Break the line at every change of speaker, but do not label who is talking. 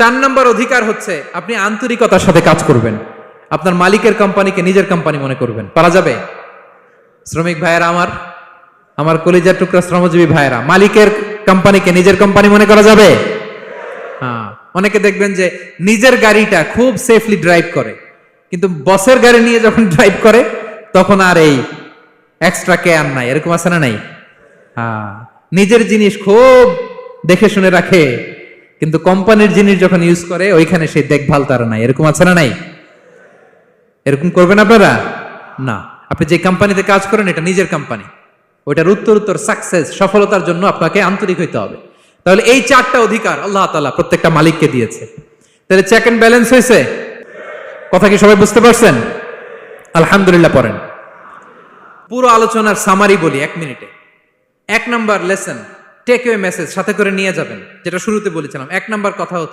4 নম্বর অধিকার হচ্ছে আপনি আন্তরিকতার সাথে কাজ করবেন। আপনার মালিকের কোম্পানিকে নিজের কোম্পানি মনে করবেন। পারা যাবে? শ্রমিক ভাইয়েরা, আমার কলিজার টুকরা শ্রমজীবী ভাইয়েরা, মালিকের কোম্পানিকে নিজের কোম্পানি মনে করা যাবে? হ্যাঁ। অনেকে দেখবেন যে নিজের গাড়িটা খুব সেফলি ড্রাইভ করে, কিন্তু বসের গাড়ি নিয়ে যখন ড্রাইভ করে তখন আর এই এক্সট্রা কেয়ার নাই। এরকম আছে না নাই? হ্যাঁ। নিজের জিনিস খুব দেখে শুনে রাখে, কিন্তু কোম্পানির জিনিস যখন ইউজ করে ওইখানে সেই দেখভাল তার নাই। এরকম আছে না নাই? এরকম করবেন আপনারা? না। আপনি যে কোম্পানিতে কাজ করেন এটা নিজের কোম্পানি, ওইটার উত্তর সাকসেস, সফলতার জন্য আপনাকে আন্তরিক হইতে হবে। তাহলে এই 4টা অধিকার আল্লাহ তাআলা প্রত্যেকটা মালিককে দিয়েছে। তাহলে চেক এন্ড ব্যালেন্স হয়েছে? কথা কি সবাই বুঝতে পারছেন? আলহামদুলিল্লাহ পড়েন। পুরো আলোচনার সামারি বলি 1 মিনিটে। 1 number lesson, take away message সাথে করে নিয়ে যাবেন, যেটা শুরুতে বলেছিলাম। 1 নাম্বার কথা হচ্ছে